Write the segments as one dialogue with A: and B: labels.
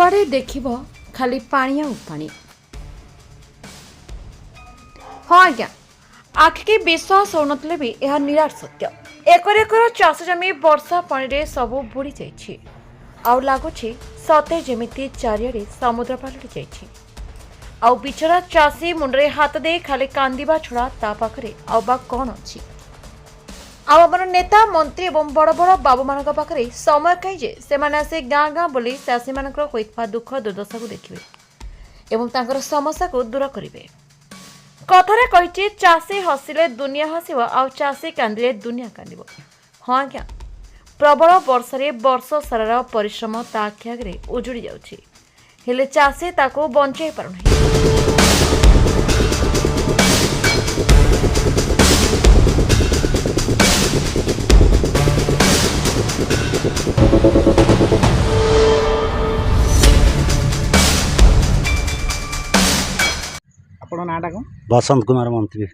A: जुआड़े देखिब खाली पानी आ पानी। हाँ आज्ञा, आखिकी विश्वास होनतले भी यह निराट सत्य। एकर एकर चाष जमी वर्षा पानी रे सबु बुड़ी जाइछि। आउ लागुछि सते जेमिति चारिआडे समुद्र पलटि जाइछि। आउ बिचरा चाषी मुंडरे हाथ दे खाली कांदिबा छड़ा ता पाखरे आउ बा कोन अछि। आउ हमर नेता मंत्री एवं बड़ बड़ बाबू मानक पाखरे समय कहीं जे सेमाने आसे गाँ गाँ बोली चाषी मानकर होइतबा दुख दुर्दशा को देखिबे एवं तांकर समस्या को दूर करिवे। कथारे कहिछि चाषी हसिले दुनिया हसिब आउ चाषी कांदिले दुनिया कांदिब। हाँ आज्ञा, प्रबल वर्षारे वर्ष सारार परिश्रम ता आखि आगे उजुड़ी जाउछि, हेले चाषी ताको बंचाई पारुनाही।
B: आपण नाटा कौन
C: बसंत कुमार मंत्री।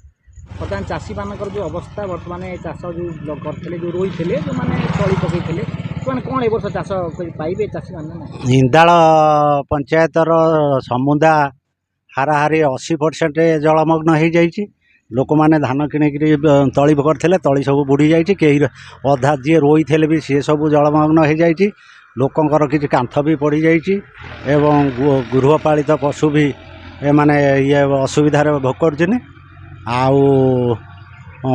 B: बर्तमान चाषी मानकर जो अवस्था बर्तमान चाष जो करते जो रोई थे जो मैंने तली पकई थे कौन ए वर्ष चाष पाइबे चाषी मैंने
C: इंदाल पंचायतर समुदा हाराहारी 80% जलमग्न हो जाइए। लोक मैंने धान किणिक तली करते तली सब बुड़ी जाइए। कई अधा जी रोई थे भी सी सब जलमग्न हो जाइए। लोकंर किसी कांथ भी पड़ जाइए एवं गृहपालित पशु भी माने ये असुविधार भोग कर आउ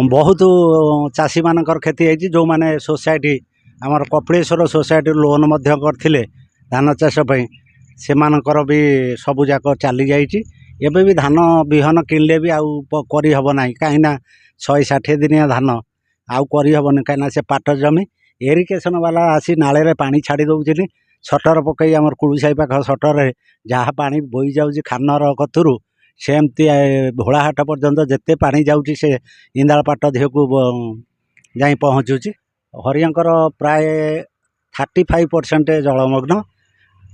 C: बहुत चाषी मानकर क्षति होती। जो मैंने सोसाइटी आमर कपिलेश्वर सोसाइटी लोन करते धान चाष से मानकर भी सबू जाक चली जाइए। एबे भी धान बिहन किणले भी आउ करहब ना कहीं 160 दिनिया धान आउ करहबन कहीं से पाट जमी एरिगेशन वाला आसी नाले पानी छाड़ी दौर सटर पकई आमर कुड़ुसाई पाख सटर जहाँ पानी बोई जाऊँगी खानर कतुरु सेमती भोलाहाट पर्यंत जिते पानी जाऊँगी से इंदाल पाट देह को जाई पहुँचुची। हरियंकर प्राय 35% जलमग्न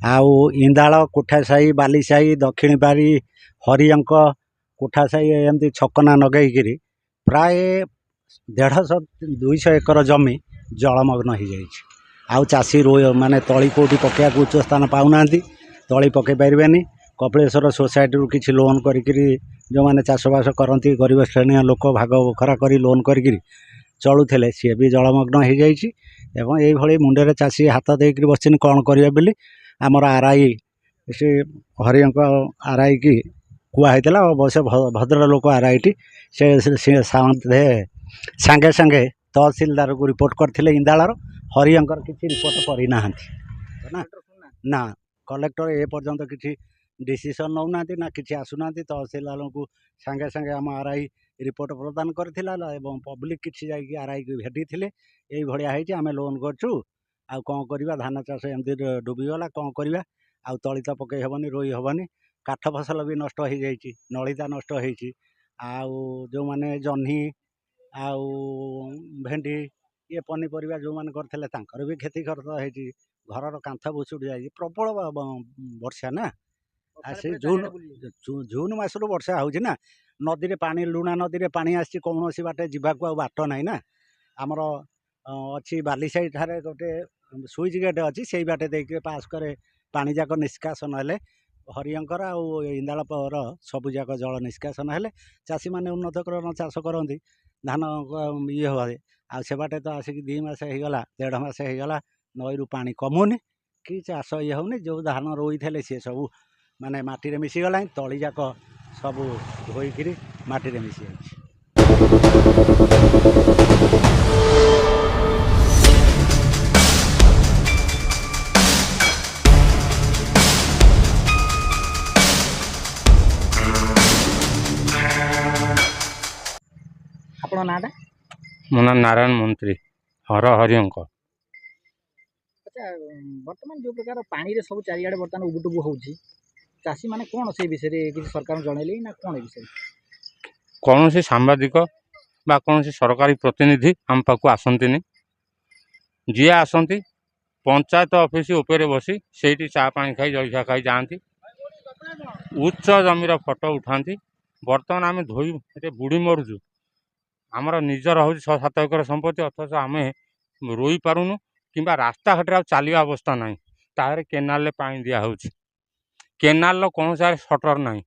C: आउ इंदाल कोठासाई बालीसाई दक्षिण बारी हरियंक कोठासाई एमती छकना नगैकी प्राय 150-200 एकर जमी जलमग्न हो जाए। आउ चाषी माने तली कोटी पकड़ा उच्च स्थान पाऊना तली पकई पारे। कपिलेश्वर सोसाइटी किसी लोन करी जो मैंने चाषबास करती गरीब श्रेणी लोक भाग बखरा कर लोन कर चलुले सी भी जलमग्न हो जाए। ये मुंडे चाषी हाथ देकर बस कौन करेंगे बोली आमर आरआई से हरियंक आरआई की कहला अवश्य भद्र लोक आरआई टी से सांगे सांगे तहसिलदार को रिपोर्ट करते इंदालर हरियंकर किसी रिपोर्ट करना ना कलेक्टर ए पर्यंत किसी डिसीजन नौना ना किसी आसुना तहसिलदार को सांगे सांगे आम आरआई रिपोर्ट प्रदान करथिला एवं पब्लिक किसी जाकि आरआई को भेटी थे ये आम लोन करछु आउ कौन करवा धान चाष एमती डूबीगला कौन करवा आउ तली तो पकई हेबनी रोई हेबनी काठ फसल भी नष्ट हो जाइए नलिता नष्ट होती आउ जो मैंने जह्नी आउ भेंडी ये पनीपरिया जो मैंने करते भी क्षति होती घर कांथ बुसुड़ी जाए प्रबल वर्षा ना से जून मसरू वर्षा होची ना नदी पानी लुणा नदी पानी आसी कौन सी बाटे जीवाक बाट ना ना आमर अच्छी बालीसाई ठारे गोटे स्विच गेट अच्छी से बाटे देखे पास करे पानी जाक निष्कासन हेले हरियंकर आउ इंदालपर सबू जाक जल निष्कासन हेले चाषी मैंने उन्नतकरण चाष करती धान ये हे आ से बाटे तो आसिक 2 मास होगला 1.5 मास होगला नईरू पानी कमुनी कि चाष ये होनी जो धान रोई थे सी सब माने माटी मिसीगला तली जाक सब धोईकी माटी मिसी जाए।
B: आपण नाटा
D: मो ना नारायण मंत्री हर हरियंक।
B: अच्छा बर्तमान जो प्रकार पानी रे सब चारिआडे बर्तमान उबुटुबु होउची चाषी माने कौन से विषय रे किसी सरकार जनइले ना कौन विषय
D: कौन सी सांबादिक बा कौन सी सरकारी प्रतिनिधि आम पाक आसती जी आसती पंचायत ऑफिस उपरे बसी से चा पानी खाई जलखिया खाई जाती उच्च जमीर फटो उठाती। बर्तमान आम धोई बुड़ी मरुचु आमर निजर हूँ 6-7 एकर संपत्ति अथच आम रोई पारुनु कि रास्ता घाटे चलवा अवस्था ना ତାହେଲେ କେନାଲରେ ପାଣି ଦିଆହେଉଛି। କେନାଲର କୌଣସି ସଟର ନାହିଁ।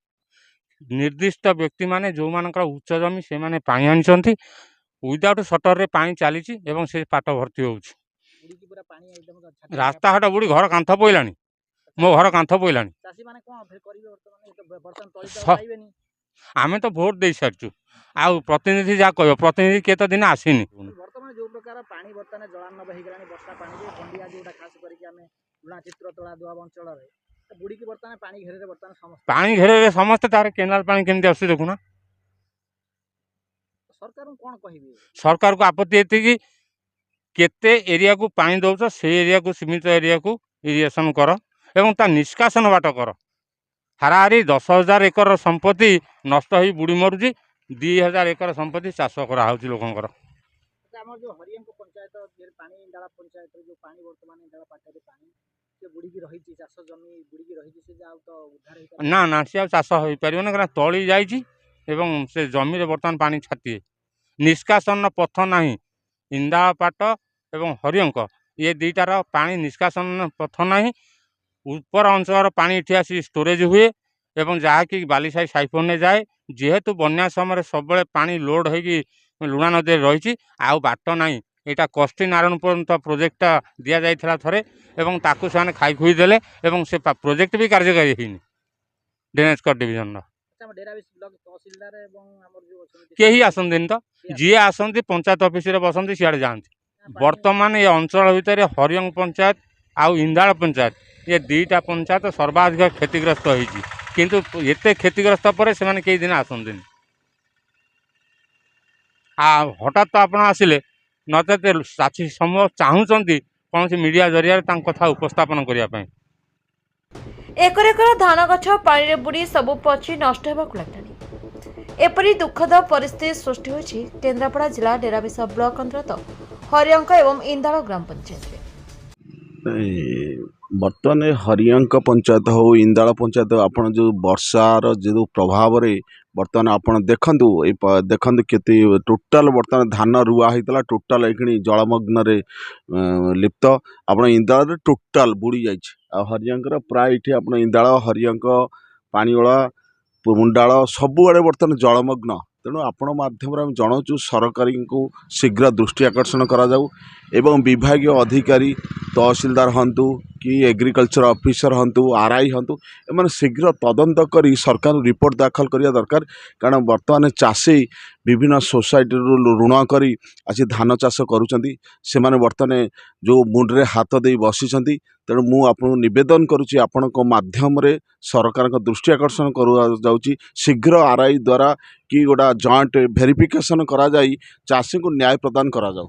D: ନିର୍ଦ୍ଦିଷ୍ଟ ବ୍ୟକ୍ତିମାନେ ଯେଉଁମାନଙ୍କର ଉଚ୍ଚ ଜମି ସେମାନେ ପାଣି ଆଣିଛନ୍ତି, ୱିଦାଉଟ୍ ସଟରରେ ପାଣି ଚାଲିଛି ଏବଂ ସେ ପାଟ ଭର୍ତ୍ତି ହେଉଛି।
B: ବୁଡ଼ିକି ପୁରା ପାଣି ଏକଦମ ଛାତି
D: ରାସ୍ତାଘାଟ ବୁଡ଼ି ଘର କାନ୍ଥ ପଇଲାଣି, ମୋ ଘର କାନ୍ଥ ପଇଲାଣି।
B: ଚାଷୀମାନେ କ'ଣ କରିବେ ବର୍ତ୍ତମାନ? ଏ ତ ବର୍ତ୍ତମାନ ତଳି ତ
D: ସ-
B: ପାଇବେନି।
D: ଆମେ ତ ଭୋଟ ଦେଇସାରିଛୁ, ଆଉ ପ୍ରତିନିଧି ଯାହା କହିବ, ପ୍ରତିନିଧି କେତେ ଦିନ ଆସିନି।
B: ବର୍ତ୍ତମାନ ଯେଉଁ ପ୍ରକାର ପାଣି ବର୍ତ୍ତମାନ ଜଳାର୍ଣ୍ଣବ ହେଇଗଲାଣି ବର୍ଷା ପାଣିରେ, ଖଣ୍ଡିଆ ଯେଉଁଟା ଖାସ କରିକି ଆମେ ଲୁଣା ଚିତ୍ରତୋଳା ଦୁଆବ ଅଞ୍ଚଳରେ ବୁଡ଼ିକି ବର୍ତ୍ତମାନ ପାଣି ଘେରରେ ବର୍ତ୍ତମାନ ସମସ୍ତେ
D: ପାଣି ଘେରରେ ସମସ୍ତେ, ତାର କେନାଲ ପାଣି କେମିତି ଆସୁଛି ଦେଖୁନା।
B: ସରକାରଙ୍କୁ କ'ଣ କହିବେ?
D: ସରକାରକୁ ଆପତ୍ତି ଏତିକି, କେତେ ଏରିଆକୁ ପାଣି ଦେଉଛ ସେଇ ଏରିଆକୁ, ସୀମିତ ଏରିଆକୁ ଇରିଗେସନ୍ କର ଏବଂ ତା ନିଷ୍କାସନ ବାଟ କର। ହାରାହାରି 10,000 ଏକର ସମ୍ପତ୍ତି ନଷ୍ଟ ହୋଇ ବୁଡ଼ି ମରୁଛି, 2,000 ଏକର ସମ୍ପତ୍ତି ଚାଷ କରାହେଉଛି ଲୋକଙ୍କର।
B: ଆମର ଯେଉଁ ହରିୟଙ୍କ ପଞ୍ଚାୟତ ପାଣି ଇଣ୍ଡାଳ ପଞ୍ଚାୟତରେ ଯେଉଁ ପାଣି ବର୍ତ୍ତମାନ ଇଣ୍ଡାଳ ପାଟରେ ପାଣି ସେ ବୁଡ଼ିକି ରହିଛି, ଚାଷ ଜମି ବୁଡ଼ିକି ରହିଛି, ସେ ଆଉ ତ ଉଦ୍ଧାର ହେଇପାରିବ
D: ନା ନା, ସିଏ ଆଉ ଚାଷ ହୋଇପାରିବନି, କାରଣ ତଳି ଯାଇଛି ଏବଂ ସେ ଜମିରେ ବର୍ତ୍ତମାନ ପାଣି ଛାତିଏ। ନିଷ୍କାସନ ପଥ ନାହିଁ। ଇନ୍ଦାଳ ପାଟ ଏବଂ ହରିୟଙ୍କ ଏ ଦୁଇଟାର ପାଣି ନିଷ୍କାସନ ପଥ ନାହିଁ। ଉପର ଅଞ୍ଚଳର ପାଣି ଏଠି ଆସି ଷ୍ଟୋରେଜ ହୁଏ ଏବଂ ଯାହାକି ବାଲିସାହି ସାଇଫୋନରେ ଯାଏ। ଯେହେତୁ ବନ୍ୟା ସମୟରେ ସବୁବେଳେ ପାଣି ଲୋଡ଼ ହୋଇକି ଲୁଣା ନଦୀରେ ରହିଛି, ଆଉ ବାଟ ନାହିଁ। ଏଇଟା କଷ୍ଟି ନାରାୟଣ ପର୍ଯ୍ୟନ୍ତ ପ୍ରୋଜେକ୍ଟଟା ଦିଆଯାଇଥିଲା ଥରେ ଏବଂ ତାକୁ ସେମାନେ ଖାଇ ଖୁଇ ଦେଲେ ଏବଂ ସେ ପ୍ରୋଜେକ୍ଟ ବି କାର୍ଯ୍ୟକାରୀ ହେଇନି ଡ୍ରେନେଜ୍ କଟ୍ ଡିଭିଜନର।
B: ଆମ ଡେରାବିଶ ବ୍ଲକ ତହସିଲଦାର ଏବଂ ଆମର ଯେଉଁ ଅଛନ୍ତି
D: କେହି ଆସନ୍ତିନି ତ, ଯିଏ ଆସନ୍ତି ପଞ୍ଚାୟତ ଅଫିସରେ ବସନ୍ତି, ସିଆଡ଼େ ଯାଆନ୍ତି। ବର୍ତ୍ତମାନ ଏ ଅଞ୍ଚଳ ଭିତରେ ହରିୟଙ୍ଗ ପଞ୍ଚାୟତ ଆଉ ଇନ୍ଦାଳ ପଞ୍ଚାୟତ, ଏ ଦୁଇଟା ପଞ୍ଚାୟତ ସର୍ବାଧିକ କ୍ଷତିଗ୍ରସ୍ତ ହୋଇଛି, କିନ୍ତୁ ଏତେ କ୍ଷତିଗ୍ରସ୍ତ ପରେ ସେମାନେ କେହି ଦିନ ଆସନ୍ତିନି। ଆଉ ହଠାତ୍ ତ ଆପଣ ଆସିଲେ, ନଚେତ ଚାଷୀ ସମୂହ ଚାହୁଁଛନ୍ତି କୌଣସି ମିଡ଼ିଆ ଜରିଆରେ ତାଙ୍କ କଥା ଉପସ୍ଥାପନ କରିବା ପାଇଁ।
A: ଏକର ଏକର ଧାନ ଗଛ ପାଣିରେ ବୁଡ଼ି ସବୁ ପଚି ନଷ୍ଟ ହେବାକୁ ଲାଗିଲାଣି। ଏପରି ଦୁଃଖଦ ପରିସ୍ଥିତି ସୃଷ୍ଟି ହୋଇଛି କେନ୍ଦ୍ରାପଡ଼ା ଜିଲ୍ଲା ଡେରାବିଶ ବ୍ଲକ ଅନ୍ତର୍ଗତ ହରିୟଙ୍କ ଏବଂ ଇନ୍ଦାଳ ଗ୍ରାମ ପଞ୍ଚାୟତରେ।
E: ବର୍ତ୍ତମାନ ହରିୟଙ୍କ ପଞ୍ଚାୟତ ହେଉ ଇନ୍ଦାଳ ପଞ୍ଚାୟତ, ଆପଣ ଯେଉଁ ବର୍ଷାର ଯେଉଁ ପ୍ରଭାବରେ ବର୍ତ୍ତମାନ ଆପଣ ଦେଖନ୍ତୁ, ଦେଖନ୍ତୁ କେତେ ଟୋଟାଲ ବର୍ତ୍ତମାନ ଧାନ ରୁଆ ହେଇଥିଲା, ଟୋଟାଲ ଏଇକ୍ଷଣି ଜଳମଗ୍ନରେ ଲିପ୍ତ। ଆପଣ ଇନ୍ଦାଳରେ ଟୋଟାଲ ବୁଡ଼ି ଯାଇଛି, ଆଉ ହରିୟଙ୍କର ପ୍ରାୟ ଏଠି ଆପଣ ଇନ୍ଦାଳ, ହରିୟଙ୍କ, ପାଣିଓଳା, ମୁଣ୍ଡାଳ ସବୁଆଡ଼େ ବର୍ତ୍ତମାନ ଜଳମଗ୍ନ। ତେଣୁ ଆପଣ ମାଧ୍ୟମରେ ଆମେ ଜଣାଉଛୁ ସରକାରଙ୍କୁ ଶୀଘ୍ର ଦୃଷ୍ଟି ଆକର୍ଷଣ କରାଯାଉ ଏବଂ ବିଭାଗୀୟ ଅଧିକାରୀ, ତହସିଲଦାର ହୁଅନ୍ତୁ କି ଏଗ୍ରିକଲଚର ଅଫିସର ହୁଅନ୍ତୁ, ଆର୍ଆଇ ହୁଅନ୍ତୁ, ଏମାନେ ଶୀଘ୍ର ତଦନ୍ତ କରି ସରକାର ରିପୋର୍ଟ ଦାଖଲ କରିବା ଦରକାର। କାରଣ ବର୍ତ୍ତମାନ ଚାଷୀ ବିଭିନ୍ନ ସୋସାଇଟିରୁ ଋଣ କରି ଆସି ଧାନ ଚାଷ କରୁଛନ୍ତି, ସେମାନେ ବର୍ତ୍ତମାନ ଯେଉଁ ମୁଣ୍ଡରେ ହାତ ଦେଇ ବସିଛନ୍ତି। ତେଣୁ ମୁଁ ଆପଣଙ୍କୁ ନିବେଦନ କରୁଛି, ଆପଣଙ୍କ ମାଧ୍ୟମରେ ସରକାରଙ୍କ ଦୃଷ୍ଟି ଆକର୍ଷଣ କରାଯାଉଛି, ଶୀଘ୍ର ଆର୍ଆଇ ଦ୍ୱାରା କି ଗୋଟା ଜଏଣ୍ଟ ଭେରିଫିକେସନ୍ କରାଯାଇ ଚାଷୀଙ୍କୁ ନ୍ୟାୟ ପ୍ରଦାନ କରାଯାଉ।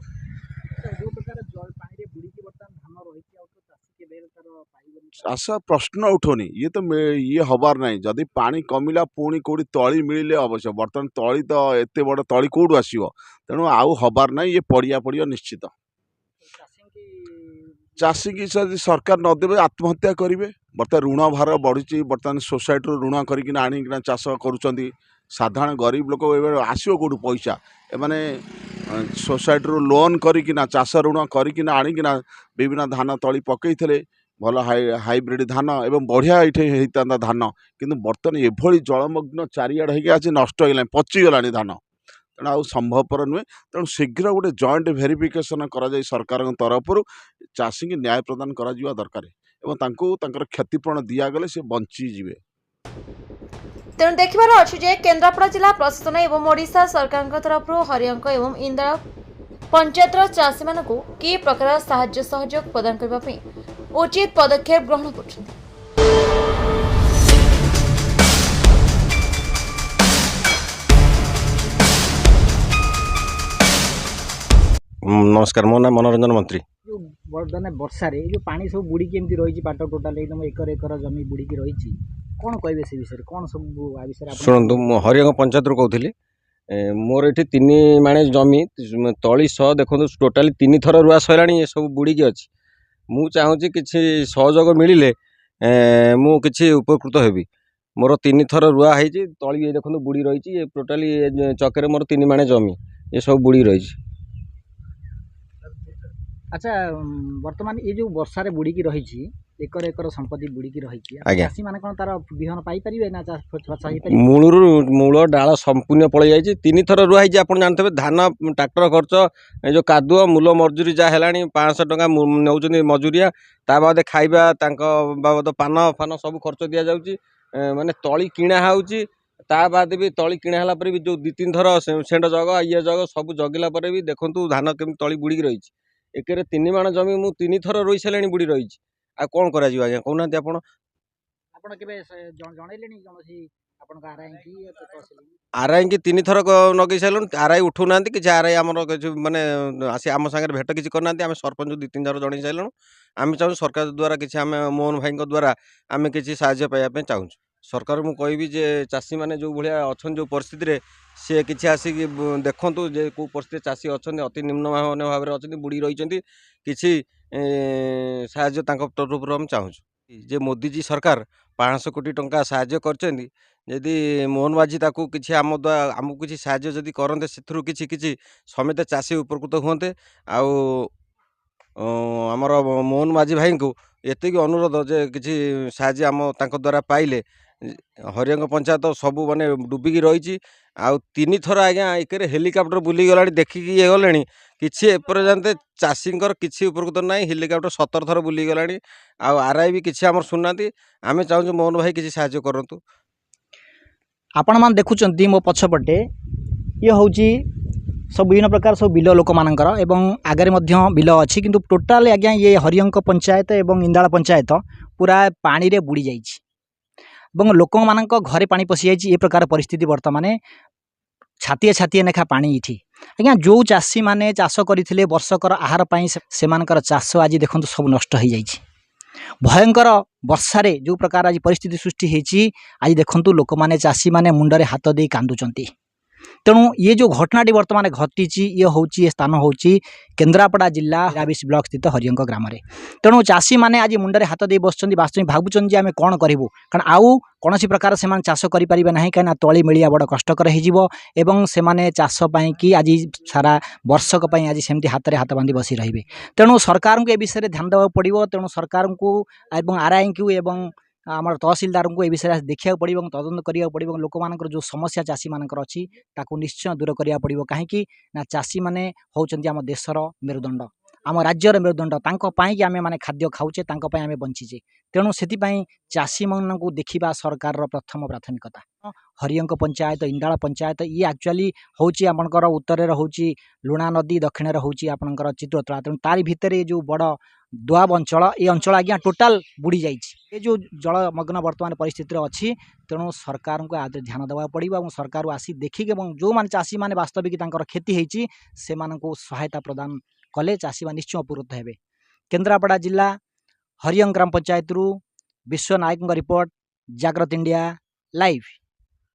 B: ଯେଉଁ ପ୍ରକାର ପାଣିରେ ବୁଡ଼ିକି ବର୍ତ୍ତମାନ ଧାନ ରହିଛି, ଆଉ ତ ଚାଷୀ କେବେ ତାର ପାଇବନି।
E: ଚାଷ ପ୍ରଶ୍ନ ଉଠୁନି, ଇଏ ତ ଇଏ ହେବାର ନାହିଁ। ଯଦି ପାଣି କମିଲା ପୁଣି କେଉଁଠି ତଳି ମିଳିଲେ ଅବଶ୍ୟ, ବର୍ତ୍ତମାନ ତଳି ତ ଏତେ ବଡ଼ ତଳି କେଉଁଠୁ ଆସିବ? ତେଣୁ ଆଉ ହେବାର ନାହିଁ, ଇଏ ପଡ଼ିବ ନିଶ୍ଚିତ। ଚାଷୀକି ଯଦି ସରକାର ନ ଦେବେ ଆତ୍ମହତ୍ୟା କରିବେ। ବର୍ତ୍ତମାନ ଋଣ ଭାର ବଢ଼ିଛି, ବର୍ତ୍ତମାନ ସୋସାଇଟିରୁ ଋଣ କରିକିନା ଆଣିକିନା ଚାଷ କରୁଛନ୍ତି। ସାଧାରଣ ଗରିବ ଲୋକ ଏବେ ଆସିବ କେଉଁଠୁ ପଇସା? ଏମାନେ ସୋସାଇଟିରୁ ଲୋନ୍ କରିକିନା, ଚାଷ ଋଣ କରିକିନା ଆଣିକିନା ବିଭିନ୍ନ ଧାନ ତଳି ପକେଇଥିଲେ, ଭଲ ହାଇବ୍ରିଡ଼ ଧାନ ଏବଂ ବଢ଼ିଆ ଏଇଠି ହେଇଥାନ୍ତା ଧାନ। କିନ୍ତୁ ବର୍ତ୍ତମାନ ଏଭଳି ଜଳମଗ୍ନ ଚାରିଆଡ଼େ ହେଇକି ଆଜି ନଷ୍ଟ ହେଇଗଲାଣି, ପଚିଗଲାଣି ଧାନ। ତେଣୁ ଆଉ ସମ୍ଭବପର ନୁହେଁ। ତେଣୁ ଶୀଘ୍ର ଗୋଟେ ଜଏଣ୍ଟ ଭେରିଫିକେସନ୍ କରାଯାଇ ସରକାରଙ୍କ ତରଫରୁ ଚାଷୀଙ୍କୁ ନ୍ୟାୟ ପ୍ରଦାନ କରାଯିବା ଦରକାର ଏବଂ ତାଙ୍କୁ ତାଙ୍କର କ୍ଷତିପୂରଣ ଦିଆଗଲେ ସେ ବଞ୍ଚିଯିବେ।
A: ତେଣୁ ଦେଖିବାର ଅଛି ଯେ କେନ୍ଦ୍ରାପଡ଼ା ଜିଲ୍ଲା ପ୍ରଶାସନ ଏବଂ ଓଡ଼ିଶା ସରକାରଙ୍କ ତରଫରୁ ହରିୟଙ୍କ ଏବଂ ଇନ୍ଦାଳ ପଞ୍ଚାୟତର ଚାଷୀମାନଙ୍କୁ କି ପ୍ରକାର ସାହାଯ୍ୟ ସହଯୋଗ ପ୍ରଦାନ କରିବା ପାଇଁ ଉଚିତ ପଦକ୍ଷେପ ଗ୍ରହଣ କରୁଛନ୍ତି।
F: ନମସ୍କାର, ମୋ ନାଁ ମନୋରଞ୍ଜନ ମନ୍ତ୍ରୀ।
B: ଯେଉଁ ବର୍ତ୍ତମାନ ବର୍ଷାରେ ଏ ଯେଉଁ ପାଣି ସବୁ ବୁଡ଼ିକି ଏମିତି ରହିଛି, ପାଟ ଟୋଟାଲ ଏକଦମ ଏକର ଏକର ଜମି ବୁଡ଼ିକି ରହିଛି, କ'ଣ କହିବେ ସେ ବିଷୟରେ? କ'ଣ ସବୁ ଆ ବିଷୟରେ
F: ଶୁଣନ୍ତୁ, ମୁଁ ହରିୟଙ୍କ ପଞ୍ଚାୟତରୁ କହୁଥିଲି। ମୋର ଏଠି 3 ମାଣେ ଜମି, ତଳି ସହ ଦେଖନ୍ତୁ ଟୋଟାଲି 3 ଥର ରୁଆ ସରିଲାଣି, ଏସବୁ ବୁଡ଼ିକି ଅଛି। ମୁଁ ଚାହୁଁଛି କିଛି ସହଯୋଗ ମିଳିଲେ ମୁଁ କିଛି ଉପକୃତ ହେବି। ମୋର 3 ଥର ରୁଆ ହେଇଛି, ତଳି ଦେଖନ୍ତୁ ବୁଡ଼ି ରହିଛି, ଟୋଟାଲି ଚକରେ ମୋର 3 ମାଣେ ଜମି ଏସବୁ ବୁଡ଼ି ରହିଛି।
B: ଆଚ୍ଛା ବର୍ତ୍ତମାନ ଏ ଯୋଉ ବର୍ଷାରେ ବୁଡ଼ିକି ରହିଛି ଏକର ଏକର ସମ୍ପତ୍ତି ବୁଡ଼ିକି ରହିଛି
F: ଆଜ୍ଞା।
B: ଚାଷୀମାନେ କ'ଣ ତାର ବିହନ ପାଇପାରିବେ ନା ଚାଷ ହେଇପାରିବ?
F: ମୂଳରୁ ମୂଳ ଡାଳ ସମ୍ପୂର୍ଣ୍ଣ ପଳେଇ ଯାଇଛି। 3 ଥର ରୁଆ ହେଇଛି। ଆପଣ ଜାଣିଥିବେ ଧାନ ଟ୍ରାକ୍ଟର ଖର୍ଚ୍ଚ, ଏ ଯେଉଁ କାଦୁଅ ମୂଲ ମଜୁରୀ ଯାହା ହେଲାଣି 500 ଟଙ୍କା ନେଉଛନ୍ତି ମଜୁରିଆ, ତା ବାଦେ ଖାଇବା ତାଙ୍କ ବାବଦ ପାନ ଫାନ ସବୁ ଖର୍ଚ୍ଚ ଦିଆଯାଉଛି। ମାନେ ତଳି କିଣା ହେଉଛି, ତା ବାଦେ ବି ତଳି କିଣା ହେଲା ପରେ ବି ଯେଉଁ 2-3 ଥର ସେଣ୍ଡ ଜଗ ଇଏ ଜଗ ସବୁ ଜଗିଲା ପରେ ବି ଦେଖନ୍ତୁ ଧାନ କେମିତି ତଳି ବୁଡ଼ିକି ରହିଛି। ଏକରେ 3 ମାଣ ଜମି ମୁଁ 3 ଥର ରୋଇ ସାରିଲାଣି ବୁଡ଼ି ରହିଛି। ଆଉ କ'ଣ କରାଯିବ ଆଜ୍ଞା କହୁନାହାନ୍ତି ଆପଣ?
B: ଆପଣ କେବେ ଜଣେଇଲେଣି କୌଣସି ଆପଣଙ୍କ ଆର୍ଆଇଙ୍କି ତହସିଲ?
F: ଆର୍ଆଇଙ୍କି 3 ଥର ନଗେଇ ସାରିଲୁଣି, ଆର୍ଆଇ ଉଠୁନାହାନ୍ତି କିଛି। ଆର୍ଆଇ ଆମର କିଛି ମାନେ ଆସି ଆମ ସାଙ୍ଗରେ ଭେଟ କିଛି କରିନାହାନ୍ତି। ଆମେ ସରପଞ୍ଚ 2-3 ଥର ଜଣେଇ ସାରିଲୁଣି। ଆମେ ଚାହୁଁଛୁ ସରକାର ଦ୍ୱାରା କିଛି, ଆମେ ମୋହନ ଭାଇଙ୍କ ଦ୍ୱାରା ଆମେ କିଛି ସାହାଯ୍ୟ ପାଇବା ପାଇଁ ଚାହୁଁଛୁ। ସରକାର ମୁଁ କହିବି ଯେ ଚାଷୀମାନେ ଯେଉଁ ଭଳିଆ ଅଛନ୍ତି ଯେଉଁ ପରିସ୍ଥିତିରେ, ସିଏ କିଛି ଆସିକି ଦେଖନ୍ତୁ ଯେ କେଉଁ ପରିସ୍ଥିତିରେ ଚାଷୀ ଅଛନ୍ତି, ଅତି ନିମ୍ନମାନ ଭାବରେ ଅଛନ୍ତି, ବୁଡ଼ି ରହିଛନ୍ତି। କିଛି ସାହାଯ୍ୟ ତାଙ୍କ ତରଫରୁ ଆମେ ଚାହୁଁଛୁ ଯେ ମୋଦିଜୀ ସରକାର 500 କୋଟି ଟଙ୍କା ସାହାଯ୍ୟ କରିଛନ୍ତି। ଯଦି ମୋହନ ମାଝୀ ତାକୁ କିଛି ଆମକୁ କିଛି ସାହାଯ୍ୟ ଯଦି କରନ୍ତେ, ସେଥିରୁ କିଛି କିଛି ସମେତ ଚାଷୀ ଉପକୃତ ହୁଅନ୍ତେ। ଆଉ ଆମର ମୋହନ ମାଝୀ ଭାଇଙ୍କୁ ଏତିକି ଅନୁରୋଧ ଯେ କିଛି ସାହାଯ୍ୟ ତାଙ୍କ ଦ୍ୱାରା ପାଇଲେ, ହରିୟଙ୍କ ପଞ୍ଚାୟତ ସବୁ ମାନେ ଡୁବିକି ରହିଛି। ଆଉ 3 ଥର ଆଜ୍ଞା ଏକରେ ହେଲିକପ୍ଟର ବୁଲିଗଲାଣି, ଦେଖିକି ଇଏ ଗଲେଣି, କିଛି ଏପର୍ଯ୍ୟନ୍ତ ଚାଷୀଙ୍କର କିଛି ଉପକୃତ ନାହିଁ। ହେଲିକପ୍ଟର 17 ଥର ବୁଲିଗଲାଣି। ଆଉ ଆର୍ଆଇ ବି କିଛି ଆମର ଶୁଣୁନାହାନ୍ତି। ଆମେ ଚାହୁଁଛୁ ମୋହନ ଭାଇ କିଛି ସାହାଯ୍ୟ କରନ୍ତୁ।
B: ଆପଣମାନେ ଦେଖୁଛନ୍ତି ମୋ ପଛପଟେ ଇଏ ହେଉଛି ସବୁ ବିଭିନ୍ନ ପ୍ରକାର ସବୁ ବିଲ ଲୋକମାନଙ୍କର ଏବଂ ଆଗରେ ମଧ୍ୟ ବିଲ ଅଛି, କିନ୍ତୁ ଟୋଟାଲି ଆଜ୍ଞା ଇଏ ହରିୟଙ୍କ ପଞ୍ଚାୟତ ଏବଂ ଇନ୍ଦାଳ ପଞ୍ଚାୟତ ପୁରା ପାଣିରେ ବୁଡ଼ି ଯାଇଛି ଏବଂ ଲୋକମାନଙ୍କ ଘରେ ପାଣି ପଶିଯାଇଛି। ଏ ପ୍ରକାର ପରିସ୍ଥିତି ବର୍ତ୍ତମାନ ଛାତିଏ ଛାତିଏ ଲେଖା ପାଣି ଏଠି। ଆଜ୍ଞା ଯେଉଁ ଚାଷୀମାନେ ଚାଷ କରିଥିଲେ ବର୍ଷକର ଆହାର ପାଇଁ, ସେମାନଙ୍କର ଚାଷ ଆଜି ଦେଖନ୍ତୁ ସବୁ ନଷ୍ଟ ହୋଇଯାଇଛି। ଭୟଙ୍କର ବର୍ଷାରେ ଯେଉଁ ପ୍ରକାର ଆଜି ପରିସ୍ଥିତି ସୃଷ୍ଟି ହୋଇଛି, ଆଜି ଦେଖନ୍ତୁ ଲୋକମାନେ ଚାଷୀମାନେ ମୁଣ୍ଡରେ ହାତ ଦେଇ କାନ୍ଦୁଛନ୍ତି। ତେଣୁ ଇଏ ଯେଉଁ ଘଟଣାଟି ବର୍ତ୍ତମାନ ଘଟିଛି, ଇଏ ହେଉଛି ଏ ସ୍ଥାନ ହେଉଛି କେନ୍ଦ୍ରାପଡ଼ା ଜିଲ୍ଲା 22 ବ୍ଲକ ସ୍ଥିତ ହରିୟଙ୍କ ଗ୍ରାମରେ। ତେଣୁ ଚାଷୀମାନେ ଆଜି ମୁଣ୍ଡରେ ହାତ ଦେଇ ବସୁଛନ୍ତି, ବାସ୍ତବିକ ଭାବୁଛନ୍ତି ଯେ ଆମେ କ'ଣ କରିବୁ, କାରଣ ଆଉ କୌଣସି ପ୍ରକାର ସେମାନେ ଚାଷ କରିପାରିବେ ନାହିଁ, କାହିଁକିନା ତଳି ମିଳିବା ବଡ଼ କଷ୍ଟକର ହୋଇଯିବ ଏବଂ ସେମାନେ ଚାଷ ପାଇଁକି ଆଜି ସାରା ବର୍ଷକ ପାଇଁ ଆଜି ସେମିତି ହାତରେ ହାତ ବାନ୍ଧି ବସି ରହିବେ। ତେଣୁ ସରକାରଙ୍କୁ ଏ ବିଷୟରେ ଧ୍ୟାନ ଦେବାକୁ ପଡ଼ିବ। ତେଣୁ ସରକାରଙ୍କୁ ଏବଂ ଆର୍ଆଇଙ୍କୁ ଏବଂ ଆମର ତହସିଲଦାରଙ୍କୁ ଏ ବିଷୟରେ ଦେଖିବାକୁ ପଡ଼ିବ ଏବଂ ତଦନ୍ତ କରିବାକୁ ପଡ଼ିବ। ଲୋକମାନଙ୍କର ଯେଉଁ ସମସ୍ୟା ଚାଷୀମାନଙ୍କର ଅଛି, ତାକୁ ନିଶ୍ଚୟ ଦୂର କରିବାକୁ ପଡ଼ିବ। କାହିଁକି ନା ଚାଷୀମାନେ ହେଉଛନ୍ତି ଆମ ଦେଶର ମେରୁଦଣ୍ଡ, ଆମ ରାଜ୍ୟର ମେରୁଦଣ୍ଡ। ତାଙ୍କ ପାଇଁକି ଆମେମାନେ ଖାଦ୍ୟ ଖାଉଛେ, ତାଙ୍କ ପାଇଁ ଆମେ ବଞ୍ଚିଛେ। ତେଣୁ ସେଥିପାଇଁ ଚାଷୀମାନଙ୍କୁ ଦେଖିବା ସରକାରର ପ୍ରଥମ ପ୍ରାଥମିକତା। ହରିୟଙ୍କ ପଞ୍ଚାୟତ, ଇନ୍ଦାଳ ପଞ୍ଚାୟତ, ଇଏ ଆକ୍ଚୁଆଲି ହେଉଛି ଆପଣଙ୍କର ଉତ୍ତରରେ ହେଉଛି ଲୁଣା ନଦୀ, ଦକ୍ଷିଣରେ ହେଉଛି ଆପଣଙ୍କର ଚିତ୍ରତଳା। ତେଣୁ ତାରି ଭିତରେ ଏ ଯେଉଁ ବଡ଼ ଦୋଆବ ଅଞ୍ଚଳ, ଏ ଅଞ୍ଚଳ ଆଜ୍ଞା ଟୋଟାଲ ବୁଡ଼ି ଯାଇଛି। ଏ ଯେଉଁ ଜଳମଗ୍ନ ବର୍ତ୍ତମାନ ପରିସ୍ଥିତିରେ ଅଛି, ତେଣୁ ସରକାରଙ୍କୁ ଆଦରେ ଧ୍ୟାନ ଦେବାକୁ ପଡ଼ିବ ଏବଂ ସରକାର ଆସି ଦେଖିକି ଏବଂ ଯେଉଁମାନେ ଚାଷୀମାନେ ବାସ୍ତବିକ ତାଙ୍କର କ୍ଷତି ହେଇଛି, ସେମାନଙ୍କୁ ସହାୟତା ପ୍ରଦାନ କଲେ ଚାଷୀମାନେ ନିଶ୍ଚୟ ଉପକୃତ ହେବେ। କେନ୍ଦ୍ରାପଡ଼ା ଜିଲ୍ଲା ହରିୟଙ୍କ ଗ୍ରାମ ପଞ୍ଚାୟତରୁ ବିଶ୍ୱ ନାୟକଙ୍କ ରିପୋର୍ଟ, ଜାଗ୍ରତ ଇଣ୍ଡିଆ ଲାଇଭ୍।